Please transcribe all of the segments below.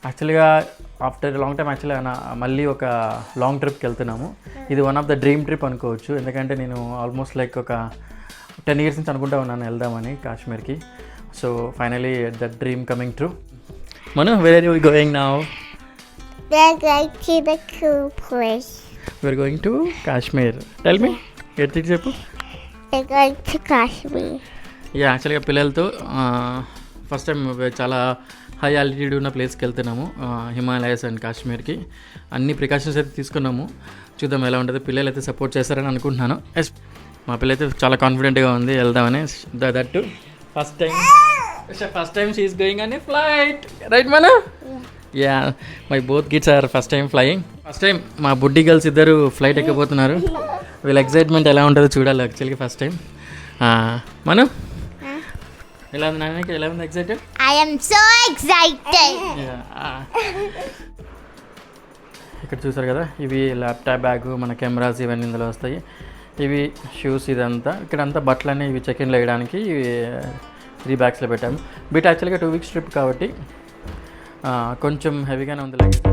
యాక్చువల్గా after long time యాక్చువల్గా మళ్ళీ ఒక లాంగ్ ట్రిప్కి వెళ్తున్నాము. ఇది one of the dream trip అనుకోవచ్చు. ఎందుకంటే నేను ఆల్మోస్ట్ లైక్ ఒక 10 years నుంచి అనుకుంటా ఉన్నాను వెళ్దామని కాశ్మీర్కి. So finally the dream coming true. Manu, where are you going now? We're going to the cool place. We're going to Kashmir. Tell me. Get it చెప్పు. We're going to Kashmir. యాక్చువల్గా పిల్లలతో first time చాలా high altitude ఉన్న ప్లేస్కి వెళ్తున్నాము, Himalayas and కాశ్మీర్కి. అన్ని precautions అయితే తీసుకున్నాము. చూద్దాం ఎలా ఉంటుంది. పిల్లలు అయితే సపోర్ట్ చేస్తారని అనుకుంటున్నాను. ఎస్, మా పిల్ల అయితే చాలా కాన్ఫిడెంట్గా ఉంది వెళ్దామని. That too first time she is going on a flight, right Manu? Yeah, my both kids are first time flying. First time మా బుడ్డి గర్ల్స్ ఇద్దరు ఫ్లైట్ ఎక్కబోతున్నారు. వీళ్ళ ఎక్సైట్మెంట్ ఎలా ఉంటుందో చూడాలి. యాక్చువల్గా ఫస్ట్ టైం. Manu, ఎలా ఉంది నాన్నకి? ఎలా ఉంది? Excited? I am so excited. ఇక్కడ చూసారు కదా, ఇవి ల్యాప్టాప్ బ్యాగ్, మన కెమెరాస్ ఇవన్నీ ఇందులో వస్తాయి. ఇవి షూస్, ఇదంతా ఇక్కడంతా బట్టలన్నీ ఇవి చెక్-ఇన్లో వేయడానికి ఇవి 3 bagsలో పెట్టాము. బట్ యాక్చువల్గా 2 weeks ట్రిప్ కాబట్టి కొంచెం హెవీగానే ఉంది లగేజ్.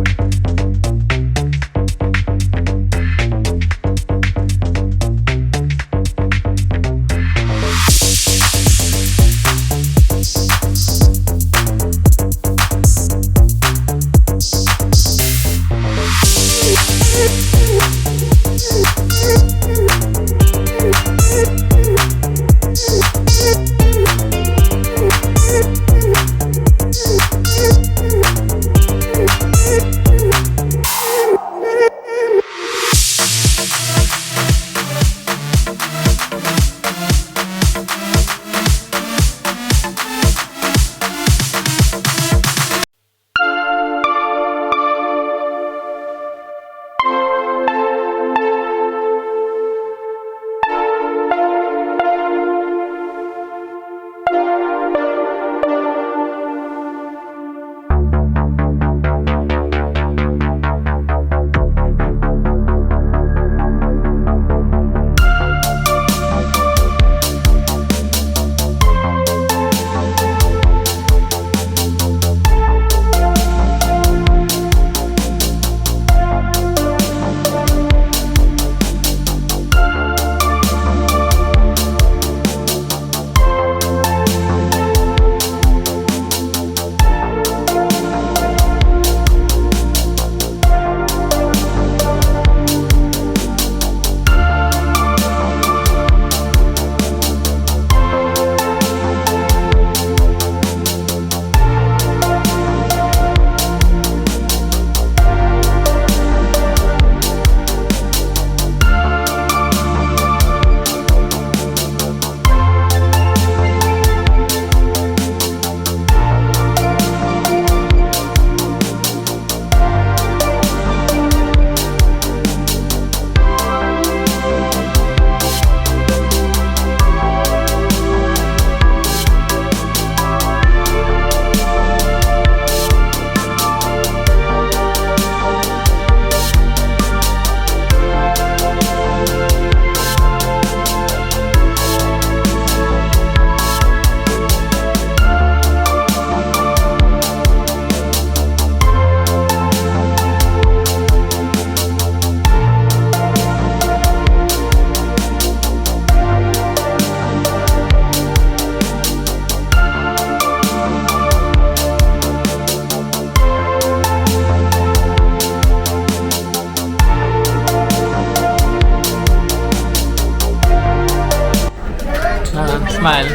Smile.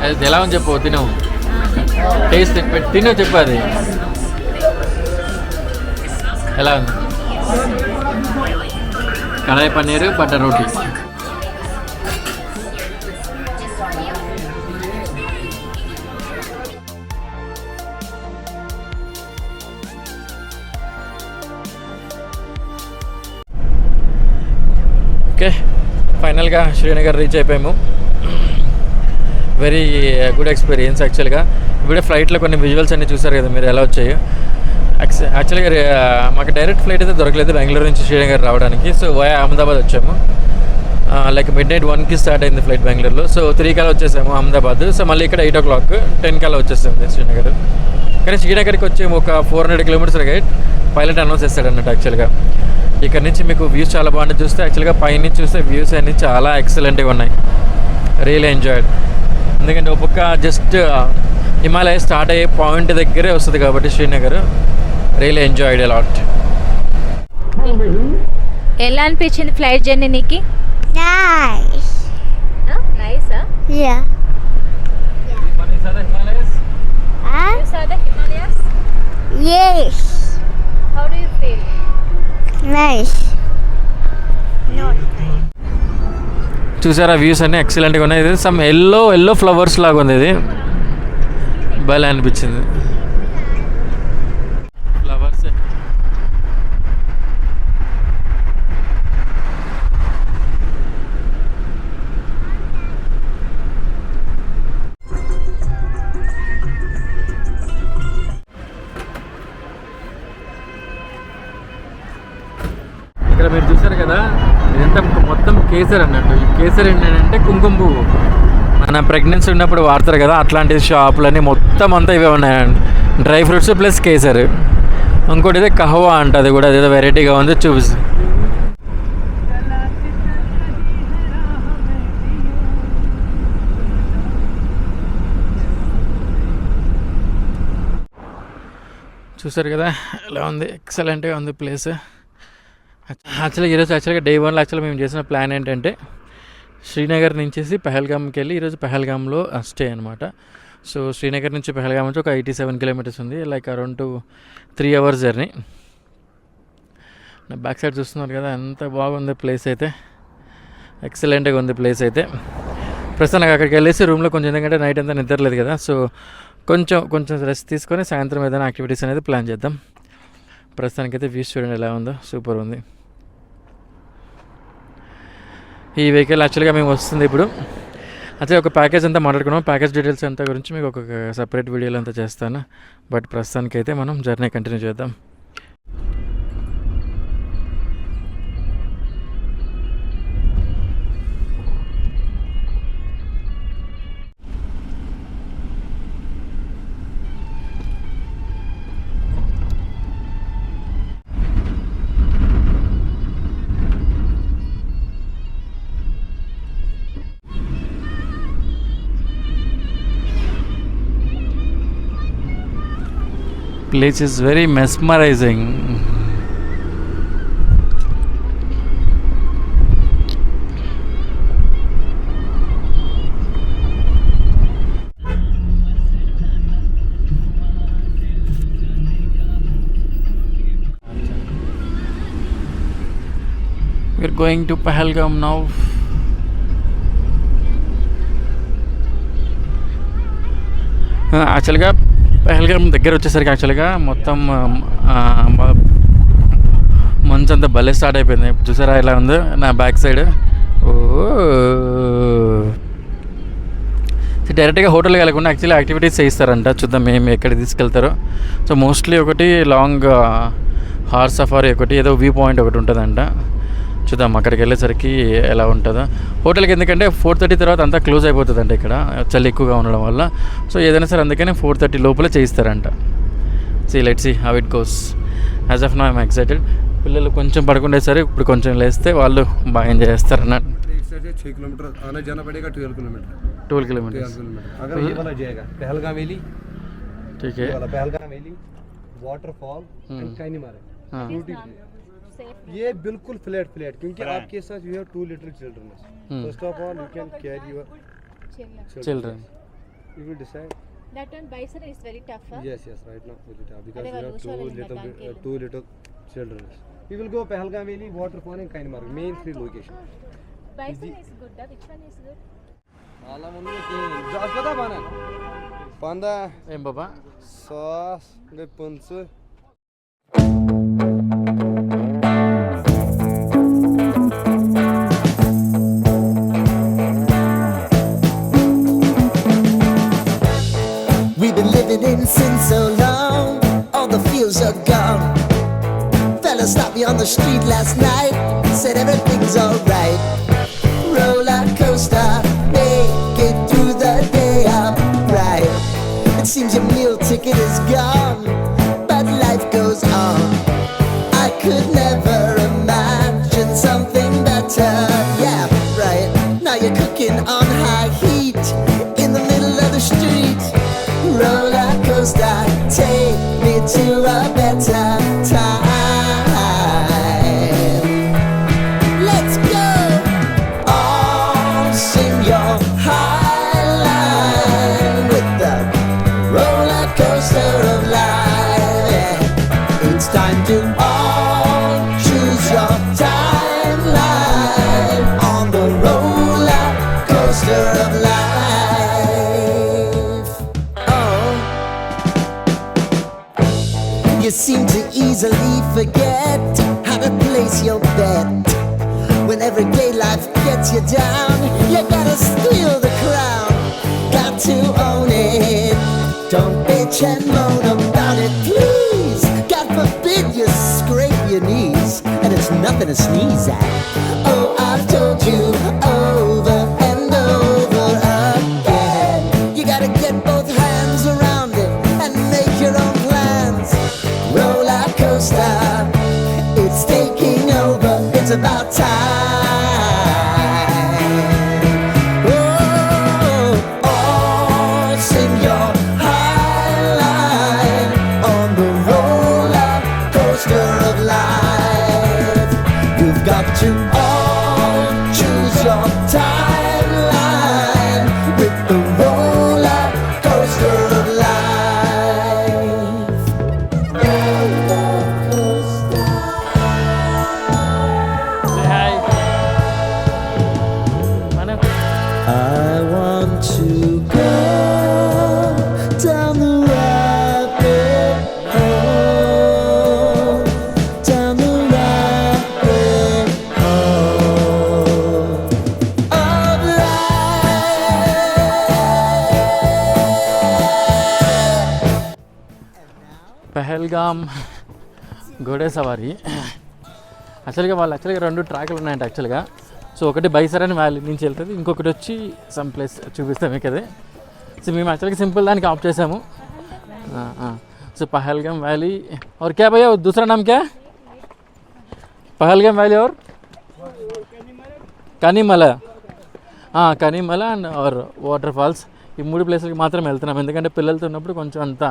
అది ఎలా ఉంది చెప్పు, తిను. టేస్ట్ తిను చెప్పు. అది ఎలా ఉంది? కడాయి పన్నీరు, బటర్ రోటీ. ఓకే, ఫైనల్గా శ్రీనగర్ రీచ్ అయిపోయాము. వెరీ గుడ్ ఎక్స్పీరియన్స్ యాక్చువల్గా. ఇప్పుడే ఫ్లైట్లో కొన్ని విజువల్స్ అన్నీ చూసారు కదా మీరు ఎలా వచ్చాయో. యాక్చువల్గా మాకు డైరెక్ట్ ఫ్లైట్ అయితే దొరకలేదు బెంగళూరు నుంచి శ్రీనగర్ రావడానికి. సో వయా అహ్మదాబాద్ వచ్చాము. లైక్ మిడ్ నైట్ 1కి స్టార్ట్ అయింది ఫ్లైట్ బెంగళూరులో. సో 3 కల్లా వచ్చేసాము అహ్మదాబాద్. సో మళ్ళీ ఇక్కడ 8 o'clock 10 కల్లా వచ్చేసాము శ్రీనగర్. కానీ శ్రీనగర్కి వచ్చే ఒక 400 kilometers గైడ్ పైలట్ అనౌన్స్ చేస్తాడు అన్నట్టు. యాక్చువల్గా ఇక్కడ నుంచి మీకు వ్యూస్ చాలా బాగుంటుంది. చూస్తే యాక్చువల్గా పైనుంచి చూస్తే వ్యూస్ అన్నీ చాలా ఎక్సలెంట్గా ఉన్నాయి. Real enjoyed. ఎందుకంటే ఒక్కొక్క జస్ట్ హిమాలయ స్టార్ట్ అయ్యే పాయింట్ దగ్గరే వస్తుంది కాబట్టి శ్రీనగర్. Real enjoyed a lot. ఎలా అనిపించింది ఫ్లైట్ జర్నీ నీకు? Nice. నైసా? Yeah. Huh? You saw the Himalayas? Yes. How do you feel? Nice. Not చూసారా వ్యూస్ అన్నీ ఎక్సలెంట్గా ఉన్నాయి. ఇది సమ్ ఎల్లో ఫ్లవర్స్ లాగా ఉంది. ఇది భలే అనిపించింది. ఫ్లవర్స్ ఇక్కడ మీరు చూసారు కదా, ఇదంతా మొత్తం కేసర్ అన్నట్టు. ఈ కేసర్ ఏంటంటే కుంకుమ పువ్వు. మన ప్రెగ్నెన్సీ ఉన్నప్పుడు వాడతారు కదా, అట్లాంటి షాపులన్నీ మొత్తం అంతా ఇవే ఉన్నాయండి. Dry fruits plus kesar. ఇంకోటి అయితే కహవా అంట, అది కూడా అదేదో వెరైటీగా ఉంది. చూసి చూసారు కదా ఎలా ఉంది, ఎక్సలెంట్గా ఉంది ప్లేస్. యాక్చువల్గా డే 1లో యాక్చువల్గా మేము చేసిన ప్లాన్ ఏంటంటే శ్రీనగర్ నుంచి పహల్గామ్కి వెళ్ళి ఈరోజు పహల్గామ్లో స్టే అనమాట. సో శ్రీనగర్ నుంచి పహల్గామ్ నుంచి ఒక 87 kilometers ఉంది. Like around 3 hours journey. నా బ్యాక్ సైడ్ చూస్తున్నారు కదా, ఎంత బాగుంది ప్లేస్ అయితే. ఎక్సలెంట్గా ఉంది ప్లేస్ అయితే. ప్రస్తుతానికి అక్కడికి వెళ్ళేసి రూమ్లో కొంచెం, ఎందుకంటే నైట్ అంతా నిద్రలేదు కదా, సో కొంచెం రెస్ట్ తీసుకొని సాయంత్రం ఏదైనా యాక్టివిటీస్ అనేది ప్లాన్ చేద్దాం. ప్రస్తుతానికైతే వ్యూస్ చూడండి ఎలా ఉందో, సూపర్ ఉంది. ఈ వెహికల్ యాక్చువల్గా మేము వస్తుంది ఇప్పుడు. అయితే ఒక ప్యాకేజ్ అంతా మాట్లాడుకున్నాం. ప్యాకేజ్ డీటెయిల్స్ అంతా గురించి మీకు ఒక సపరేట్ వీడియోలు అంతా చేస్తాను. బట్ ప్రస్తుతానికైతే మనం జర్నీ కంటిన్యూ చేద్దాం. Place is very mesmerizing. We're going to Pahalgam now. యాక్చువల్గా పహల్గామ్ దగ్గర వచ్చేసరికి యాక్చువల్గా మొత్తం మంచు అంతా భలే స్టార్ట్ అయిపోయింది. చూసారా ఎలా ఉందో నా బ్యాక్ సైడ్. ఓ డైరెక్ట్గా హోటల్కి వెళ్ళకుండా యాక్చువల్లీ యాక్టివిటీస్ చేయిస్తారంట. చూద్దాం మేము ఎక్కడికి తీసుకెళ్తారో. సో మోస్ట్లీ ఒకటి లాంగ్ హార్స్ సఫారీ, ఒకటి ఏదో వ్యూ పాయింట్ ఒకటి ఉంటుందంట. చూద్దాం అక్కడికి వెళ్ళేసరికి ఎలా ఉంటుందో. హోటల్కి ఎందుకంటే 4:30 తర్వాత అంతా క్లోజ్ అయిపోతుందంట ఇక్కడ, చలి ఎక్కువగా ఉండడం వల్ల. సో ఏదైనా సరే అందుకని 4:30 లోపల చేయిస్తారంట. Let's see how it goes. As of now I'm excited. పిల్లలు కొంచెం పడుకుంటే సరే, ఇప్పుడు కొంచెం లేస్తే వాళ్ళు బాగా ఎంజాయ్ చేస్తారు అన్నట్టు. 6 किलोमीटर आना जाना पड़ेगा. 12 kilometers. अगर ये वाला जाएगा पहलगाम वैली, ठीक है. वाला पहलगाम वैली वाटरफॉल एंड काइनी मारे. हाँ. ये बिल्कुल फ्लैट क्योंकि आपके साथ you have 2 little children. First of all you can carry your Children. You will decide. That one bison is very tough. Huh? Yes, right now very tough because Are you have two little children. We will go Pahalgam Valley, waterfall and Kainmar, main 3 location. Bison is good. Which one is good? Ala mundu ki job kada bana. Panda ఏం బాబా sauce de punsu. We've been living in sin so long, all the feels are gone. Fella stopped me on the street last night, said everything's alright. roller coaster. Make it through the day upright. It seems your meal ticket is gone, but life goes on. I could never imagine something better. Yeah, right. Now you're cooking on high heat in the middle of the street. Roller coaster, take me to a better time. Let's go. All sing your high line with the roller coaster of life. Yeah. It's time to all choose your timeline on the roller coaster of life. Oh, you seem to easily forget how to place your bet. When everyday life gets you down, you gotta steal the crown. Got to own it. Don't bitch and moan about it, please. God forbid you scrape your knees, and it's nothing to sneeze at. Oh, I've told you over and over again. You gotta get both hands around it and make your own plans. Roller coaster, it's taking over. It's about time. Oh, all sing your high line on the roller coaster of life. You've got to all choose your timeline with the roller coaster of life. Roller coaster. Say hi. Manu. I want to go down the rabbit hole, down the rabbit hole of life. Pahalgam ఘోడే సవారీ. యాక్చువల్గా రెండు ట్రాక్లు ఉన్నాయంట యాక్చువల్గా. So ఒకటి Baisaran valley నుంచి వెళ్తుంది, ఇంకొకటి వచ్చి సమ్ ప్లేస్ చూపిస్తాం మీకు అదే. సో మేము యాక్చువల్గా సింపుల్ దానికి ఆఫ్ చేసాము. సో पहलगाम वैली और क्या भैया दूसरा नाम क्या है? पहलगाम वैली और కనిమల కనిమల అండ్ ఆర్ వాటర్ ఫాల్స్. ఈ మూడు ప్లేస్లకి మాత్రమే వెళ్తున్నాం, ఎందుకంటే పిల్లలతో ఉన్నప్పుడు కొంచెం అంత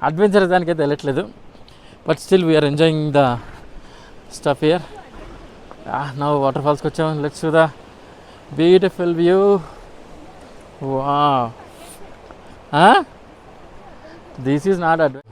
అడ్వెంచర్ దానికైతే వెళ్ళట్లేదు. But still we are enjoying the stuff here. Now water ఫాల్స్కి వచ్చాము. Let's to the beautiful view. Wow, this is not adventure.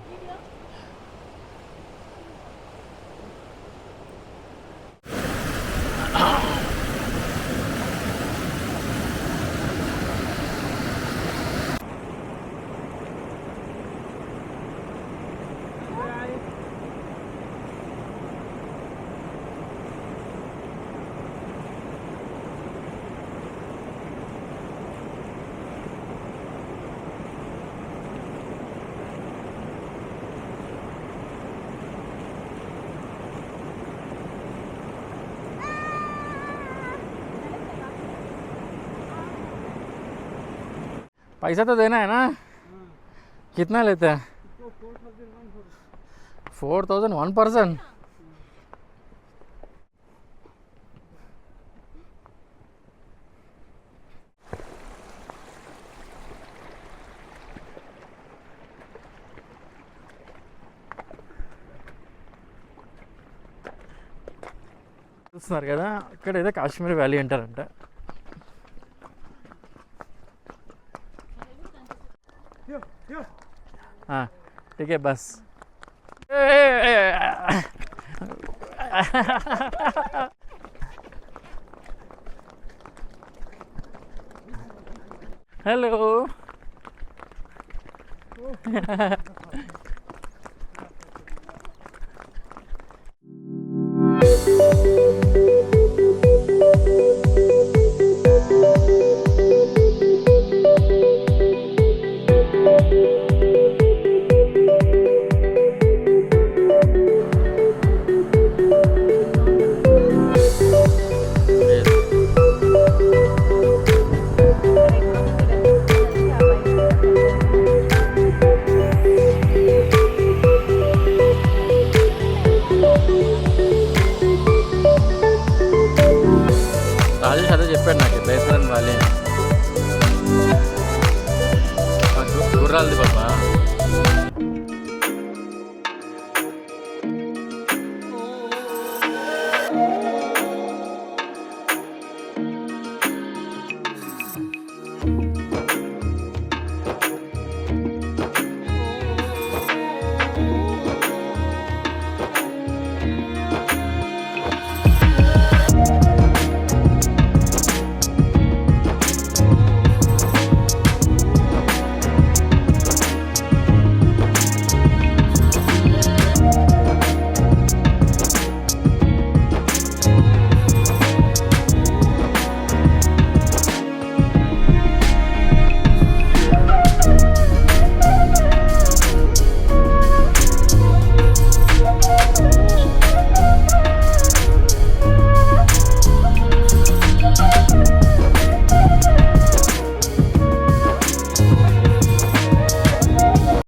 पैसा तो देना है ना? कितना लेते हैं? 4,000 1 person. చూస్తున్నారు కదా, ఇక్కడ ఏదో కాశ్మీర్ వ్యాలీ అంటారంట. ठीक है बस. हेलो. ఎదురాలది పాప